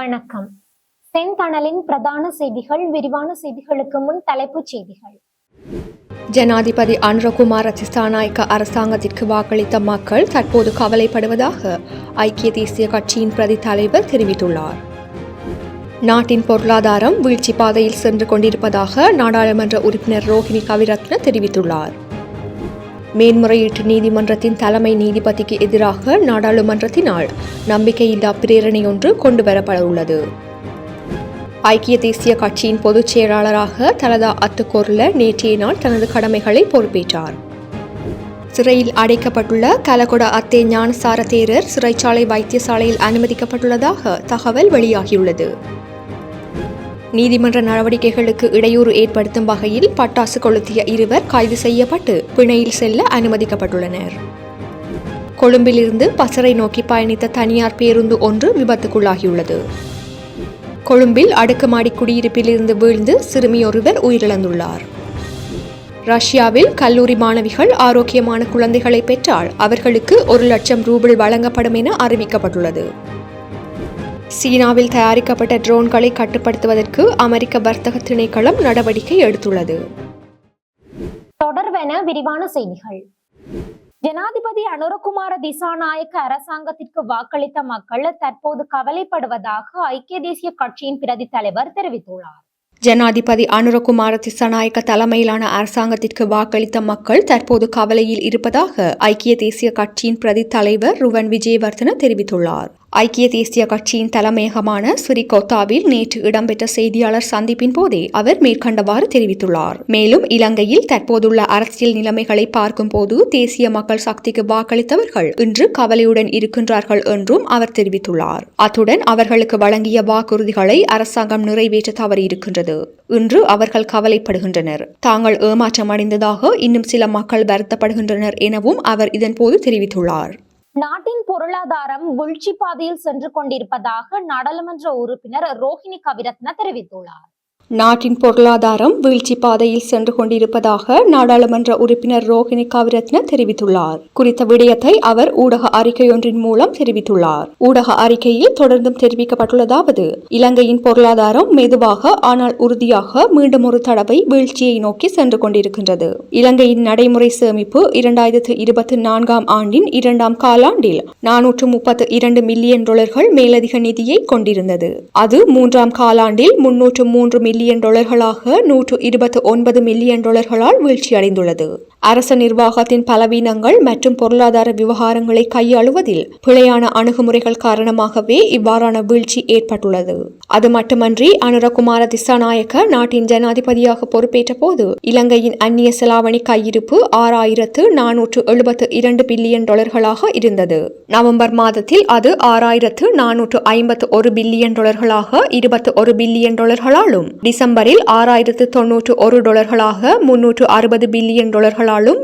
வணக்கம். செந்தணலின் பிரதான செய்திகள். விரிவான செய்திகளுக்கு முன் தலைப்புச் செய்திகள். ஜனாதிபதி அனுரகுமார திசாநாயக்க அரசாங்கத்திற்கு வாக்களித்த மக்கள் தற்போது கவலைப்படுவதாக ஐக்கிய தேசிய கட்சியின் பிரதி தலைவர் தெரிவித்துள்ளார். நாட்டின் பொருளாதாரம் வீழ்ச்சி பாதையில் சென்று கொண்டிருப்பதாக நாடாளுமன்ற உறுப்பினர் ரோஹிணி கவிரத்ன தெரிவித்துள்ளார். மேன்முறையீட்டு நீதிமன்றத்தின் தலைமை நீதிபதிக்கு எதிராக நாடாளுமன்றத்தினால் நம்பிக்கையில்லா பிரேரணை ஒன்று கொண்டுவரப்பட உள்ளது. ஐக்கிய தேசிய கட்சியின் பொதுச் செயலாளராக தலதா அத்துக்கோர்ல நேற்றைய நாள் தனது கடமைகளை பொறுப்பேற்றார். சிறையில் அடைக்கப்பட்டுள்ள கலகொட அத்தே ஞானசார தேரர் சிறைச்சாலை வைத்தியசாலையில் அனுமதிக்கப்பட்டுள்ளதாக தகவல் வெளியாகியுள்ளது. நீதிமன்ற நடவடிக்கைகளுக்கு இடையூறு ஏற்படுத்தும் வகையில் பட்டாசு கொளுத்திய இருவர் கைது செய்யப்பட்டு பிணையில் செல்ல அனுமதிக்கப்பட்டுள்ளனர். கொழும்பிலிருந்து பசறை நோக்கி பயணித்த தனியார் பேருந்து ஒன்று விபத்துக்குள்ளாகியுள்ளது. கொழும்பில் அடுக்குமாடி குடியிருப்பிலிருந்து வீழ்ந்து சிறுமியொருவர் உயிரிழந்துள்ளார். ரஷ்யாவில் கல்லூரி மாணவிகள் ஆரோக்கியமான குழந்தைகளை பெற்றால் அவர்களுக்கு 1,00,000 ரூபிள் வழங்கப்படும் என அறிவிக்கப்பட்டுள்ளது. சீனாவில் தயாரிக்கப்பட்ட ட்ரோன்களை கட்டுப்படுத்துவதற்கு அமெரிக்க வர்த்தக திணைக்களம் நடவடிக்கை எடுத்துள்ளது. தொடர்வென விரிவான செய்திகள். ஜனாதிபதி அனுரகுமார திசாநாயக்க அரசாங்கத்திற்கு வாக்களித்த மக்கள் தற்போது கவலைப்படுவதாக ஐக்கிய தேசிய கட்சியின் பிரதி தலைவர் தெரிவித்துள்ளார். ஜனாதிபதி அனுரகுமார திசாநாயக்க தலைமையிலான அரசாங்கத்திற்கு வாக்களித்த மக்கள் தற்போது கவலையில் இருப்பதாக ஐக்கிய தேசிய கட்சியின் பிரதி தலைவர் ருவன் விஜயவர்தன தெரிவித்துள்ளார். ஐக்கிய தேசிய கட்சியின் தலைமையகமான ஸ்ரீகோத்தாவில் நேற்று இடம்பெற்ற செய்தியாளர் சந்திப்பின் போதே அவர் மேற்கண்டவாறு தெரிவித்துள்ளார். மேலும் இலங்கையில் தற்போதுள்ள அரசியல் நிலைமைகளை பார்க்கும் போது தேசிய மக்கள் சக்திக்கு வாக்களித்தவர்கள் இன்று கவலையுடன் இருக்கின்றார்கள் என்றும் அவர் தெரிவித்துள்ளார். அத்துடன் அவர்களுக்கு வழங்கிய வாக்குறுதிகளை அரசாங்கம் நிறைவேற்ற தவறியிருக்கின்றது. இன்று அவர்கள் கவலைப்படுகின்றனர். தாங்கள் ஏமாற்றம் அடைந்ததாக இன்னும் சில மக்கள் வருத்தப்படுகின்றனர் எனவும் அவர் இதன்போது தெரிவித்துள்ளார். நாட்டின் பொருளாதாரம் வீழ்ச்சி பாதையில் சென்று கொண்டிருப்பதாக நாடாளுமன்ற உறுப்பினர் ரோஹிணி கவிரத்ன தெரிவித்துள்ளார். நாட்டின் பொருளாதாரம் வீழ்ச்சி பாதையில் சென்று கொண்டிருப்பதாக நாடாளுமன்ற உறுப்பினர் ரோஹிணி கவிரத்ன தெரிவித்துள்ளார். குறித்த விடயத்தை அவர் ஊடக அறிக்கையொன்றின் மூலம் தெரிவித்துள்ளார். ஊடக அறிக்கையில் தொடர்ந்தும் தெரிவிக்கப்பட்டுள்ளதாவது: இலங்கையின் பொருளாதாரம் மெதுவாக ஆனால் உறுதியாக மீண்டும் ஒரு தடவை வீழ்ச்சியை நோக்கி சென்று கொண்டிருக்கின்றது. இலங்கையின் நடைமுறை சேமிப்பு 2024 ஆண்டின் 2ஆம் காலாண்டில் $432 மில்லியன் மேலதிக நிதியை கொண்டிருந்தது. அது 3ஆம் காலாண்டில் $303 மில்லியன் $129 மில்லியன் வீழ்ச்சியடைந்துள்ளது. அரச நிர்வாகத்தின் பலவீனங்கள் மற்றும் பொருளாதார விவகாரங்களை கையாளுவதில் பிழையான அணுகுமுறைகள் காரணமாகவே இவ்வாறான வீழ்ச்சி ஏற்பட்டுள்ளது. அது மட்டுமன்றி அனுரகுமார திசாநாயக்க நாட்டின் ஜனாதிபதியாக பொறுப்பேற்ற போது இலங்கையின் அந்நிய செலாவணி கையிருப்பு $6,472 பில்லியன் இருந்தது. நவம்பர் மாதத்தில் அது $6,451 பில்லியன் $21 பில்லியன் டிசம்பரில் $6,091 $360 பில்லியன்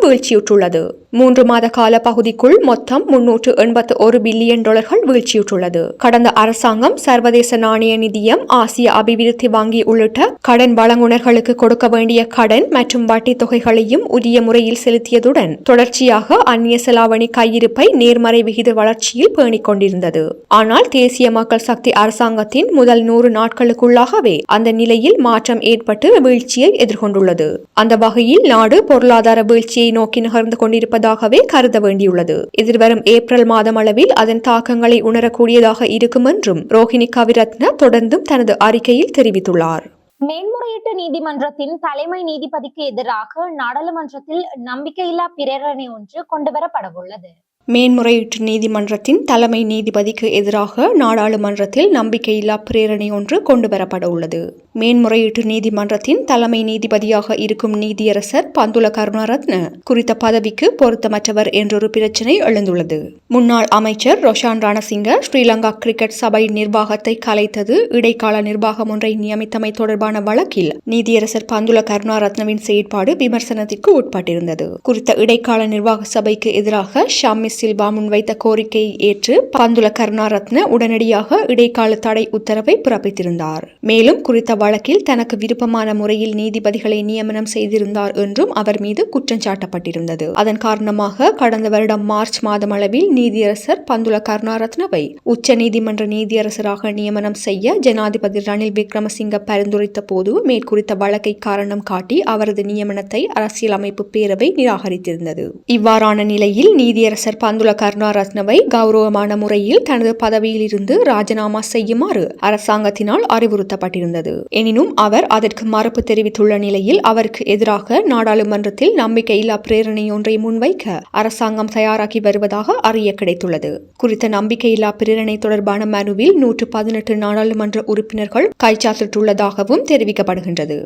வீழ்ச்சியுற்றுள்ளது. 3 மாத கால பகுதிக்குள் மொத்தம் $381 பில்லியன் வீழ்ச்சியுற்றுள்ளது. கடந்த அரசாங்கம் சர்வதேச நாணய நிதியம், ஆசிய அபிவிருத்தி வங்கி உள்ளிட்ட கடன் வழங்குனர்களுக்கு கொடுக்க வேண்டிய கடன் மற்றும் வட்டி தொகைகளையும் உரிய முறையில் செலுத்தியதுடன் தொடர்ச்சியாக அந்நிய செலாவணி கையிருப்பை நேர்மறை விகித வளர்ச்சியில் பேணிக் கொண்டிருந்தது. ஆனால் தேசிய மக்கள் சக்தி அரசாங்கத்தின் முதல் 100 நாட்களுக்குள்ளாகவே அந்த நிலையில் மாற்றம் ஏற்பட்டு வீழ்ச்சியை எதிர்கொண்டுள்ளது. அந்த வகையில் நாடு பொருளாதார வீழ்ச்சியை நோக்கி நகர்ந்து கொண்டிருப்பதாகவே கருத வேண்டியுள்ளது. எதிர்வரும் ஏப்ரல் மாதம் அளவில் அதன் தாக்கங்களை உணரக்கூடியதாக இருக்கும் என்றும் ரோஹிணி கவிரத்ன தொடர்ந்தும் தனது அறிக்கையில் தெரிவித்துள்ளார். மேன்முறையீட்டு நீதிமன்றத்தின் தலைமை நீதிபதிக்கு எதிராக நாடாளுமன்றத்தில் நம்பிக்கையில்லா பிரேரணை ஒன்று கொண்டுவரப்படவுள்ளது. மேன்முறையீட்டு நீதிமன்றத்தின் தலைமை நீதிபதிக்கு எதிராக நாடாளுமன்றத்தில் நம்பிக்கையில்லா பிரேரணை ஒன்று கொண்டுவரப்பட உள்ளது. மேன்முறையீட்டு நீதிமன்றத்தின் தலைமை நீதிபதியாக இருக்கும் நீதியரசர் பந்துல கருணாரத்ன குறித்த பதவிக்கு பொருத்தமற்றவர் என்றொரு பிரச்சினை எழுந்துள்ளது. முன்னாள் அமைச்சர் ரொஷான் ரணசிங்க ஸ்ரீலங்கா கிரிக்கெட் சபை நிர்வாகத்தை கலைத்தது, இடைக்கால நிர்வாகம் ஒன்றை நியமித்தமை தொடர்பான வழக்கில் நீதியரசர் பந்துல கருணாரத்னவின் செயற்பாடு விமர்சனத்திற்கு உட்பட்டிருந்தது. குறித்த இடைக்கால நிர்வாக சபைக்கு எதிராக ஷம்மிஸ் சில்வா முன்வைத்த கோரிக்கையை ஏற்று பந்துல கருணாரத்ன உடனடியாக இடைக்கால தடை உத்தரவை பிறப்பித்திருந்தார். மேலும் குறித்த வழக்கில் தனக்கு விருப்பமான முறையில் நீதிபதிகளை நியமனம் செய்திருந்தார் என்றும் அவர் மீது குற்றம் சாட்டப்பட்டிருந்தது. அதன் காரணமாக கடந்த வருடம் மார்ச் மாதம் அளவில் நீதியரசர் பந்துல கருணாரத்னவை உச்ச நீதிமன்ற நீதியரசராக நியமனம் செய்ய ஜனாதிபதி ரணில் விக்ரமசிங்க பரிந்துரைத்த போது மேற்குறித்த வழக்கை காரணம் காட்டி அவரது நியமனத்தை அரசியலமைப்பு பேரவை நிராகரித்திருந்தது. இவ்வாறான நிலையில் நீதியரசர் பந்துல கருணாரத்னவை கௌரவமான முறையில் தனது பதவியில் இருந்து ராஜினாமா செய்யுமாறு அரசாங்கத்தினால் அறிவுறுத்தப்பட்டிருந்தது. எனினும் அவர் அதற்கு மறுப்பு தெரிவித்துள்ள நிலையில் அவருக்கு எதிராக நாடாளுமன்றத்தில் நம்பிக்கையில்லா பிரேரணை முன்வைக்க அரசாங்கம் தயாராகி வருவதாக அறிய கிடைத்துள்ளது. குறித்த நம்பிக்கையில்லா பிரேரணை தொடர்பான மனுவில் 118 நாடாளுமன்ற உறுப்பினர்கள் கைச்சாத்திட்டுள்ளதாகவும் தெரிவிக்கப்படுகின்றது.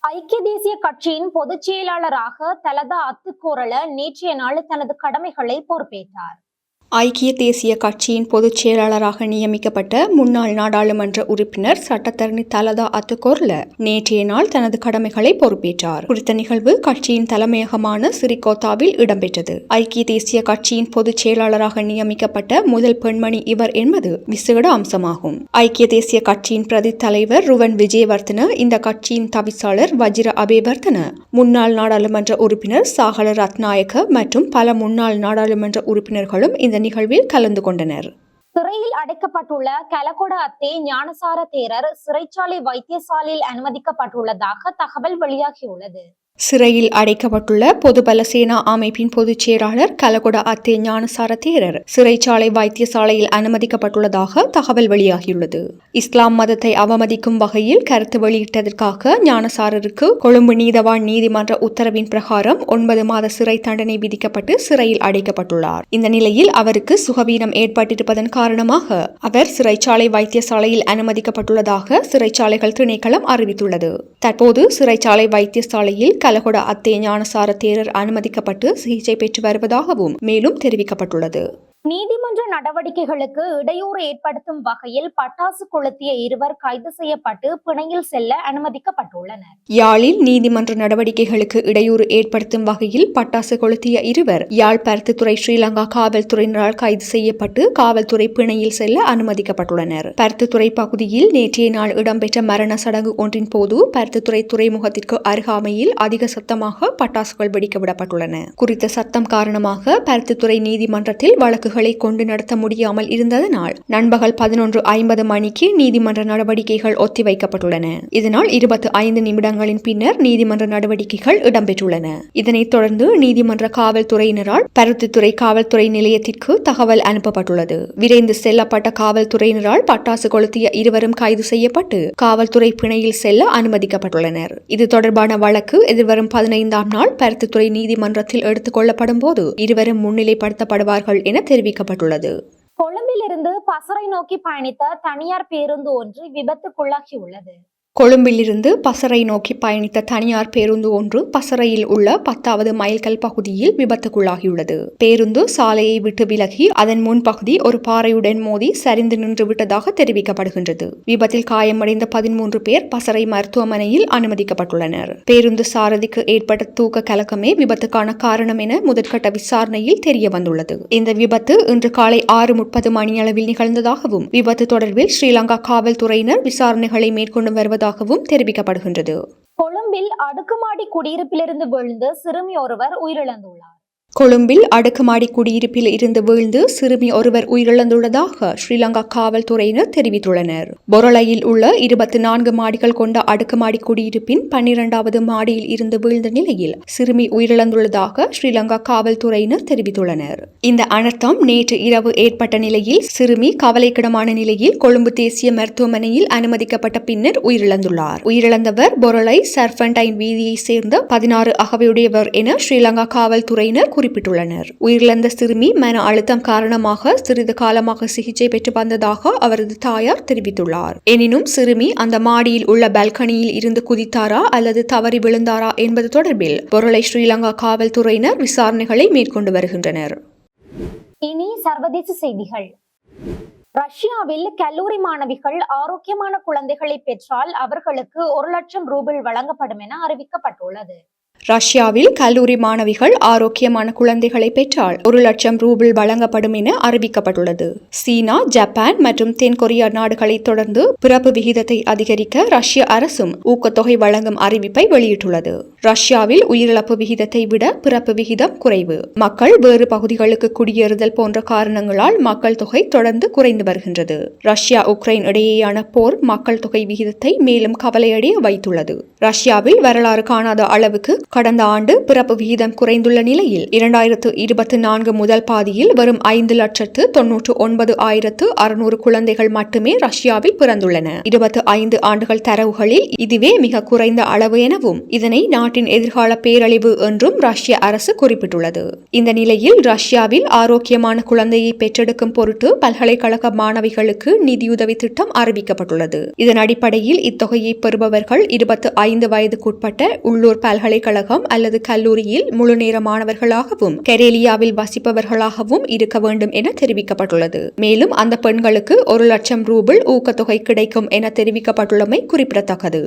ஐக்கிய தேசிய கட்சியின் பொதுச் செயலாளராக தலதா அத்துக்கோரள நேற்றைய நாள் தனது கடமைகளை பொறுப்பேற்றார். ஐக்கிய தேசிய கட்சியின் பொதுச் செயலாளராக நியமிக்கப்பட்ட முன்னாள் நாடாளுமன்ற உறுப்பினர் சட்டத்தரணி தலதா அத்துக்கோர்ல நேற்றைய நாள் தனது கடமைகளை பொறுப்பேற்றார். குறித்த நிகழ்வு கட்சியின் தலைமையகமான சிறிகோத்தாவில் இடம்பெற்றது. ஐக்கிய தேசிய கட்சியின் பொதுச் செயலாளராக நியமிக்கப்பட்ட முதல் பெண்மணி இவர் என்பது விசேட அம்சமாகும். ஐக்கிய தேசிய கட்சியின் பிரதி தலைவர் ருவன் விஜயவர்தன, இந்த கட்சியின் தவிசாளர் வஜிர அபேவர்தன, முன்னாள் நாடாளுமன்ற உறுப்பினர் சாகல ரத்நாயக்க மற்றும் பல முன்னாள் நாடாளுமன்ற உறுப்பினர்களும் இந்த நிகழ்வில் கலந்து கொண்டனர். சிறையில் அடைக்கப்பட்டுள்ள கலகொட அத்தே ஞானசார தேரர் சிறைச்சாலை வைத்தியசாலையில் அனுமதிக்கப்பட்டுள்ளதாக தகவல் வெளியாகியுள்ளது. சிறையில் அடைக்கப்பட்டுள்ள பொதுபல சேனா அமைப்பின் பொதுச் செயலாளர் கலகொட அத்தே ஞானசார தேரர் சிறைச்சாலை வைத்தியசாலையில் அனுமதிக்கப்பட்டுள்ளதாக தகவல் வெளியாகியுள்ளது. இஸ்லாம் மதத்தை அவமதிக்கும் வகையில் கருத்து வெளியிட்டதற்காக ஞானசாரருக்கு கொழும்பு நீதவான் நீதிமன்ற உத்தரவின் பிரகாரம் 9 மாத சிறை தண்டனை விதிக்கப்பட்டு சிறையில் அடைக்கப்பட்டுள்ளார். இந்த நிலையில் அவருக்கு சுகவீனம் ஏற்பட்டிருப்பதன் காரணமாக அவர் சிறைச்சாலை வைத்தியசாலையில் அனுமதிக்கப்பட்டுள்ளதாக சிறைச்சாலைகள் திணைக்களம் அறிவித்துள்ளது. தற்போது சிறைச்சாலை வைத்தியசாலையில் கலகொட அத்தே ஞானசார தேரர் அனுமதிக்கப்பட்டு சிகிச்சை பெற்று வருவதாகவும் மேலும் தெரிவிக்கப்பட்டுள்ளது. நீதிமன்ற நடவடிக்கைகளுக்கு இடையூறு ஏற்படுத்தும் வகையில் பட்டாசு கொளுத்திய 2 கைது செய்யப்பட்டு பிணையில் செல்ல அனுமதிக்கப்பட்டுள்ளனர். யாழில் நீதிமன்ற நடவடிக்கைகளுக்கு இடையூறு ஏற்படுத்தும் வகையில் பட்டாசு கொளுத்திய 2 யாழ் பருத்தித்துறை ஸ்ரீலங்கா காவல்துறையினரால் கைது செய்யப்பட்டு காவல்துறை பிணையில் செல்ல அனுமதிக்கப்பட்டுள்ளனர். பருத்தித்துறை பகுதியில் நேற்றைய நாள் இடம்பெற்ற மரண சடங்கு ஒன்றின் போது பருத்தித்துறை துறைமுகத்திற்கு அருகாமையில் அதிக சத்தமாக பட்டாசுகள் வெடிக்கவிடப்பட்டுள்ளன. குறித்த சத்தம் காரணமாக பருத்தித்துறை நீதிமன்றத்தில் வழக்கு கொண்டு நடத்த முடியாமல் இருந்ததனால் நண்பகல் 11:50 மணிக்கு நீதிமன்ற நடவடிக்கைகள் ஒத்திவைக்கப்பட்டுள்ளன. இதனால் 25 நிமிடங்களின் பின்னர் நீதிமன்ற நடவடிக்கைகள் இடம்பெற்றுள்ளன. இதனைத் தொடர்ந்து நீதிமன்ற காவல்துறையினரால் பருத்தித்துறை காவல்துறை நிலையத்திற்கு தகவல் அனுப்பப்பட்டுள்ளது. விரைந்து செல்லப்பட்ட காவல்துறையினரால் பட்டாசு கொளுத்திய 2 கைது செய்யப்பட்டு காவல்துறை பிணையில் செல்ல அனுமதிக்கப்பட்டுள்ளனர். இது தொடர்பான வழக்கு எதிர்வரும் 15ஆம் நாள் பருத்தித்துறை நீதிமன்றத்தில் எடுத்துக் கொள்ளப்படும் போது 2 முன்னிலைப்படுத்தப்படுவார்கள் என தெரிவிக்கப்பட்டுள்ளது. கொழும்பிலிருந்து பசறை நோக்கி பயணித்த தனியார் பேருந்து ஒன்று விபத்துக்குள்ளாகியுள்ளது. கொழும்பிலிருந்து பசறை நோக்கி பயணித்த தனியார் பேருந்து ஒன்று பசறையில் உள்ள 10வது மைல்கல் பகுதியில் விபத்துக்குள்ளாகியுள்ளது. பேருந்து சாலையை விட்டு விலகி அதன் முன்பகுதி ஒரு பாறையுடன் மோதி சரிந்து நின்று விட்டதாக தெரிவிக்கப்படுகின்றது. விபத்தில் காயமடைந்த 13 பேர் பசறை மருத்துவமனையில் அனுமதிக்கப்பட்டுள்ளனர். பேருந்து சாரதிக்கு ஏற்பட்ட தூக்க கலக்கமே விபத்துக்கான காரணம் என முதற்கட்ட விசாரணையில் தெரிய வந்துள்ளது. இந்த விபத்து இன்று காலை 6:30 மணியளவில் நிகழ்ந்ததாகவும் விபத்து தொடர்பில் ஸ்ரீலங்கா காவல்துறையினர் விசாரணைகளை மேற்கொண்டு வருவதாக தெரிவிக்கப்படுகின்றது. கொழும்பில் அடுக்குமாடி குடியிருப்பிலிருந்து விழுந்து சிறுமி ஒருவர் உயிரிழந்துள்ளார். கொழும்பில் அடுக்குமாடி குடியிருப்பில் இருந்து வீழ்ந்து சிறுமி ஒருவர் உயிரிழந்துள்ளதாக ஸ்ரீலங்கா காவல்துறையினர் தெரிவித்துள்ளனர். பொரளையில் உள்ள 24 மாடிகள் கொண்ட அடுக்குமாடி குடியிருப்பின் 12வது மாடியில் இருந்து வீழ்ந்த நிலையில் சிறுமி உயிரிழந்துள்ளதாக ஸ்ரீலங்கா காவல்துறையினர் தெரிவித்துள்ளனர். இந்த அனர்த்தம் நேற்று இரவு ஏற்பட்ட நிலையில் சிறுமி கவலைக்கிடமான நிலையில் கொழும்பு தேசிய மருத்துவமனையில் அனுமதிக்கப்பட்ட பின்னர் உயிரிழந்துள்ளார். உயிரிழந்தவர் பொரளை சர்பன்டைன் வீதியை சேர்ந்த 16 அகவையுடையவர் என ஸ்ரீலங்கா காவல்துறையினர் குறிப்பிட்டுள்ளனர். உயிரிழந்த சிறுமி மன அழுத்தம் காரணமாக சிறிது காலமாக சிகிச்சை பெற்று வந்ததாக அவரது தாயார் தெரிவித்துள்ளார். எனினும் சிறுமி அந்த மாடியில் உள்ள பால்கனியில் இருந்து குதித்தாரா அல்லது தவறி விழுந்தாரா என்பது தொடர்பில் பொரளை ஸ்ரீலங்கா காவல்துறையினர் விசாரணைகளை மேற்கொண்டு வருகின்றனர். இனி சர்வதேச செய்திகள். ரஷ்யாவில் கல்லூரி மாணவிகள் ஆரோக்கியமான குழந்தைகளை பெற்றால் அவர்களுக்கு 1 லட்சம் ரூபாய் வழங்கப்படும் என அறிவிக்கப்பட்டுள்ளது. ரஷ்யாவில் கல்லூரி மாணவிகள் ஆரோக்கியமான குழந்தைகளை பெற்றால் 1,00,000 ரூபிள் வழங்கப்படும் என அறிவிக்கப்பட்டுள்ளது. சீனா, ஜப்பான் மற்றும் தென்கொரியா நாடுகளை தொடர்ந்து பிறப்பு விகிதத்தை அதிகரிக்க ரஷ்ய அரசும் ஊக்கத்தொகை வழங்கும் அறிவிப்பை வெளியிட்டுள்ளது. ரஷ்யாவில் உயிரிழப்பு விகிதத்தை விட பிறப்பு விகிதம் குறைவு. மக்கள் வேறு பகுதிகளுக்கு குடியேறுதல் போன்ற காரணங்களால் மக்கள் தொகை தொடர்ந்து குறைந்து வருகின்றது. ரஷ்யா உக்ரைன் இடையேயான போர் மக்கள் தொகை விகிதத்தை மேலும் கவலையடைய வைத்துள்ளது. ரஷ்யாவில் வரலாறு காணாத அளவுக்கு கடந்த ஆண்டு பிறப்பு விகிதம் குறைந்துள்ள நிலையில் 2024 முதல் பாதியில் வரும் 5,99,600 குழந்தைகள் மட்டுமே ரஷ்யாவில் பிறந்துள்ளன. 25 ஆண்டுகள் தரவுகளில் இதுவே மிக குறைந்த அளவு எனவும் இதனை நாட்டின் எதிர்கால பேரழிவு என்றும் ரஷ்ய அரசு குறிப்பிட்டுள்ளது. இந்த நிலையில் ரஷ்யாவில் ஆரோக்கியமான குழந்தையை பெற்றெடுக்கும் பொருட்டு பல்கலைக்கழக மாணவிகளுக்கு நிதியுதவி திட்டம் அறிவிக்கப்பட்டுள்ளது. இதன் அடிப்படையில் இத்தொகையை பெறுபவர்கள் 25 வயதுக்குட்பட்ட உள்ளூர் பல்கலைக்கழகம் அல்லது கல்லூரியில் முழுநேர மாணவர்களாகவும் கரேலியாவில் வசிப்பவர்களாகவும் இருக்க வேண்டும் என தெரிவிக்கப்பட்டுள்ளது. மேலும் அந்த பெண்களுக்கு 1,00,000 ரூபிள் ஊக்கத்தொகை கிடைக்கும் என தெரிவிக்கப்பட்டுள்ளமை குறிப்பிடத்தக்கது.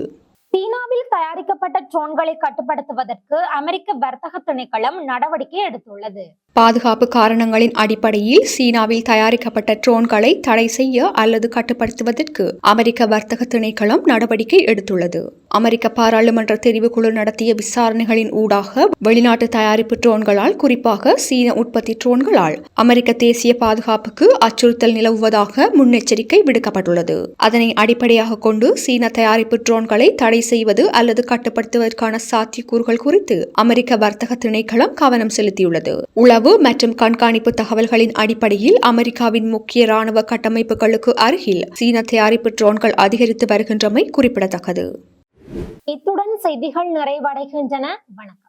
சீனாவில் தயாரிக்கப்பட்ட ட்ரோன்களை கட்டுப்படுத்துவதற்கு அமெரிக்க வர்த்தக திணைக்களம் நடவடிக்கை எடுத்துள்ளது. பாதுகாப்பு காரணங்களின் அடிப்படையில் சீனாவில் தயாரிக்கப்பட்ட ட்ரோன்களை தடை செய்ய அல்லது கட்டுப்படுத்துவதற்கு அமெரிக்க வர்த்தக திணைக்களம் நடவடிக்கை எடுத்துள்ளது. அமெரிக்க பாராளுமன்ற தெரிவுக்குழு நடத்திய விசாரணைகளின் ஊடாக வெளிநாட்டு தயாரிப்பு ட்ரோன்களால், குறிப்பாக சீன உற்பத்தி ட்ரோன்களால் அமெரிக்க தேசிய பாதுகாப்புக்கு அச்சுறுத்தல் நிலவுவதாக முன்னெச்சரிக்கை விடுக்கப்பட்டுள்ளது. அதனை அடிப்படையாக கொண்டு சீன தயாரிப்பு ட்ரோன்களை தடை செய்வது அல்லது கட்டுப்படுத்துவதற்கான சாத்தியக்கூறுகள் குறித்து அமெரிக்க வர்த்தக திணைக்களம் கவனம் செலுத்தியுள்ளது. உளவு மற்றும் கண்காணிப்பு தகவல்களின் அடிப்படையில் அமெரிக்காவின் முக்கிய ராணுவ கட்டமைப்புகளுக்கு அருகில் சீன தயாரிப்பு ட்ரோன்கள் அதிகரித்து வருகின்றமை குறிப்பிடத்தக்கது. இத்துடன் செய்திகள் நிறைவடைகின்றன. வணக்கம்.